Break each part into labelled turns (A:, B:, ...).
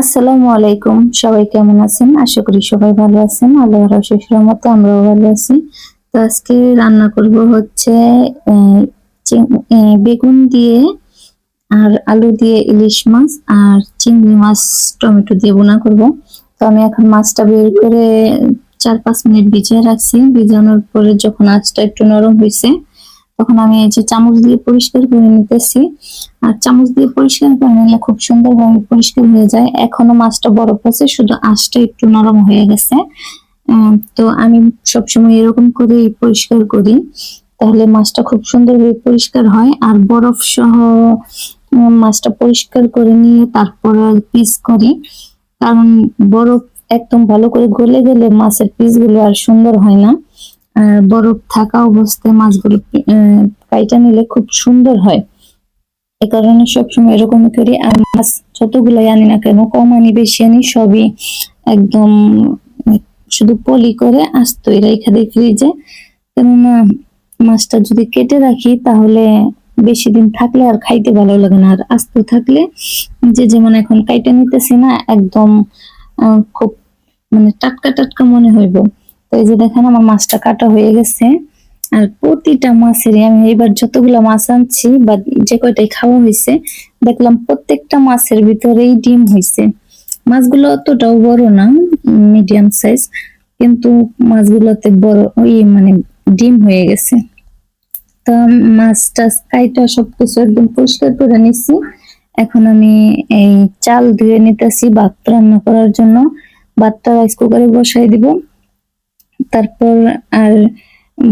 A: আসসালামু আলাইকুম, সবাই কেমন আছেন? আশা করি সবাই ভালো আছেন। আল্লাহর অশেষ রহমতে আমরাও ভালো আছি। তো আজকে রান্না করব হচ্ছে বেগুন দিয়ে আর আলু দিয়ে ইলিশ মাছ আর চিংড়ি মাছ টমেটো দিয়ে ভুনা করব। তো আমি এখন মাছটা বের করে 4-5 মিনিট ভিজিয়ে রাখছি। ভিজানোর পরে যখন আঁচটা একটু নরম হয়েছে তখন আমি এই যে চামচ দিয়ে পরিষ্কার করে নিতেছি। আর চামচ দিয়ে পরিষ্কার করে নিলে খুব সুন্দরভাবে পরিষ্কার হয়ে যায়। এখনো মাছটা বরফ আছে, শুধু আঁশটা একটু নরম হয়ে গেছে। তো আমি সবসময় এরকম করে পরিষ্কার করি, তাহলে মাছটা খুব সুন্দরভাবে পরিষ্কার হয়। আর বরফ সহ মাছটা পরিষ্কার করে নিয়ে তারপর পিস করি, কারণ বরফ একদম ভালো করে গলে গেলে মাছের পিস গুলো আর সুন্দর হয় না। আর বরফ থাকা অবস্থায় মাছগুলো কাইটা নিলে খুব সুন্দর হয়। এ কারণে সবসময় এরকম করি। আর মাছ যতগুলাই আনি না কেন, কম আনি বেশি আনি, সবই একদম শুধু পলি করে আস্তই রেখে দিই ফ্রিজে। কেননা মাছটা যদি কেটে রাখি তাহলে বেশি দিন থাকলে আর খাইতে ভালো লাগে না। আর আস্ত থাকলে যে যেমন এখন কাইটা নিতেছি না, একদম খুব মানে টাটকা টাটকা মনে হইব। তো এই যে দেখেন আমার মাছটা কাটা হয়ে গেছে। আর প্রতিটা মাছেরই আমি এবার যতগুলা মাছ আনছি বা যে কয়টাই খাওয়া হয়েছে, দেখলাম প্রত্যেকটা মাছের ভিতরেই ডিম হয়েছে। মাছগুলো অতটাও বড় না, মিডিয়াম সাইজ, কিন্তু মাছগুলোতে বড় ওই মানে ডিম হয়ে গেছে। তো মাছটা কাইটা সবকিছু একদম পরিষ্কার করে নিছি। এখন আমি এই চাল ধুয়ে নিতেছি ভাত রান্না করার জন্য। ভাতটা রাইস কুকারে বসাই দিব। তারপর আর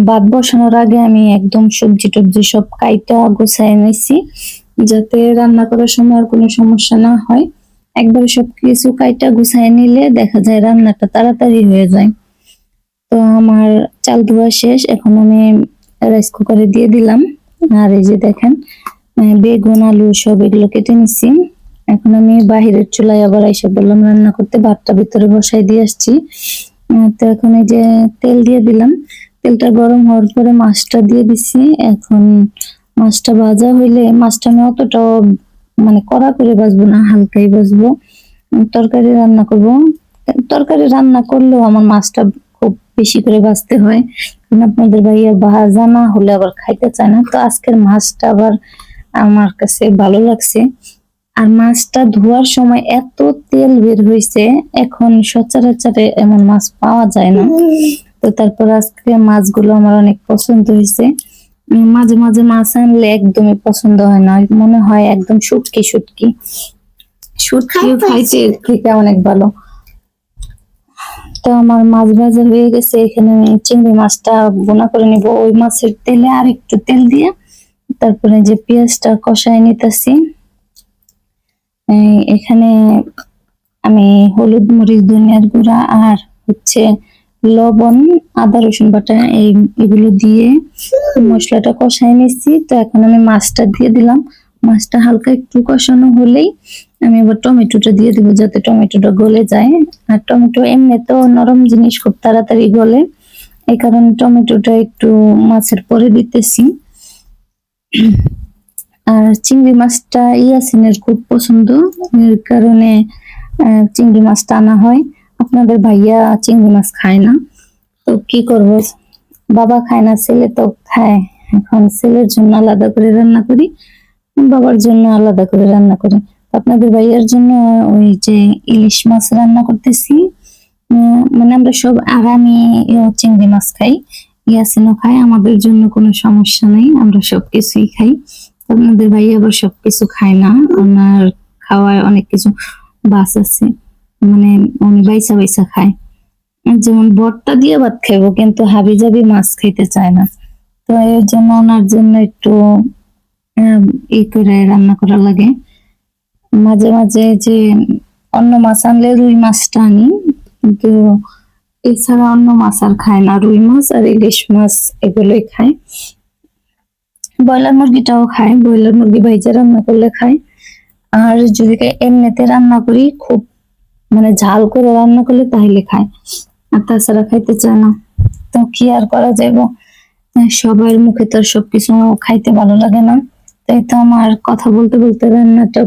A: ভাত বসানোর আগে আমি একদম সবজি টবজি সব কাইটা গুছাই নিছি, যাতে রান্না করার সময় আর কোনো সমস্যা না হয়। একবারে সবকিছু কাইটা গুছাই নিলে দেখা যায় রান্নাটা তাড়াতাড়ি হয়ে যায়। তো আমার চাল ধোয়া শেষ, এখন আমি রাইস কুকারে দিয়ে দিলাম। আর এই যে দেখেন বেগুন আলু সব এগুলো কেটে নিছি। এখন আমি বাহিরের চুলায় আবার এসে বললাম রান্না করতে, ভাতটা ভিতরে বসাই দিয়ে আসছি। তো এখন এই যে তেল দিয়ে দিলাম, তেলটা গরম হওয়ার পরে মাছটা দিয়ে দিছি। এখন মাছটা ভাজা হইলে, মাছটা আমি অতটাও মানে কড়া করে ভাজবো না, হালকাই ভাজবো। তরকারি রান্না করব। তরকারি রান্না করলেও আমার মাছটা খুব বেশি করে ভাজতে হয়, কারণ আপনাদের ভাইয়া ভাজা না হলে আবার খাইতে চায় না। তো আজকের মাছটা আবার আমার কাছে ভালো লাগছে। আর মাছটা ধোয়ার সময় এত তেল বের হয়েছে, এখন সচরাচর এমন মাছ পাওয়া যায় না। তো তারপর আজকে মাছগুলো আমার অনেক পছন্দ হয়েছে। মাঝে মাঝে মাছ আনলে একদমই পছন্দ হয় না, মনে হয় একদম শুটকি শুটকি শুটকি খাইতে খেতে অনেক ভালো। তো আমার মাছ ভাজা হয়ে গেছে, এখানে আমি চিংড়ি মাছটা বোনা করে নিব ওই মাছের তেলে আর একটু তেল দিয়ে। তারপরে যে পেঁয়াজটা কষায় নিতেছি। এখানে আমি হলুদ মরিচ ধনিয়ার গুঁড়া আর হচ্ছে লবণ আদা রসুন বাটা এগুলো দিয়ে মশলাটা কষাই নিচ্ছি। তো এখন আমি মাছটা দিয়ে দিলাম। মাছটা হালকা একটু কষানো হলেই আমি এবার টমেটোটা দিয়ে দিব, যাতে টমেটোটা গলে যায়। আর টমেটো এমনিতেও নরম জিনিস, খুব তাড়াতাড়ি গলে, এই কারণে টমেটোটা একটু মাছের পরে দিতেছি। আর চিংড়ি মাছটা ইয়াসিনের খুব পছন্দ, এর কারণে চিংড়ি মাছটা আনা হয়। আপনাদের ভাইয়া চিংড়ি মাছ খায় না, তো কি করব, বাবা খায় না, ছেলে তো খায়। এখন ছেলের জন্য আলাদা করে রান্না করি, বাবার জন্য আলাদা করে রান্না করি। আপনাদের ভাইয়ার জন্য ওই যে ইলিশ মাছ রান্না করতেছি। মানে আমরা সব, আর আমি চিংড়ি মাছ খাই, ইয়াসিনও খাই, আমাদের জন্য কোনো সমস্যা নেই, আমরা সবকিছুই খাই। আপনাদের ভাই আবার সবকিছু খায় না, ওনার খাওয়ায় অনেক কিছু বাস আছে, মানে উনি বাইসা বাইসা খায়। যেমন ভর্তা দিয়ে ভাত খাইবো, কিন্তু হাবি জাবি মাছ খাইতে চায় না। তো এর জন্য ওনার জন্য একটু ই করে রান্না করা লাগে। মাঝে মাঝে যে অন্য মাছ আনলে রুই মাছটা আনি, কিন্তু এছাড়া অন্য মাছ আর খায় না, রুই মাছ আর ইলিশ মাছ এগুলোই খায়। ব্রয়লার মুরগিটাও খায়, ব্রয়লার মুরগি ভাইজা রান্না করলে খায়। আর যদি এমনিতে রান্না করি, খুব মানে ঝাল করে রান্না করলে তাহলে খায়, আর তাছাড়া খাইতে চায় না। তো কি আর করা যাইব, সবার মুখে তো আর সবকিছু খাইতে ভালো লাগে না। তাই তো আমার কথা বলতে বলতে রান্নাটা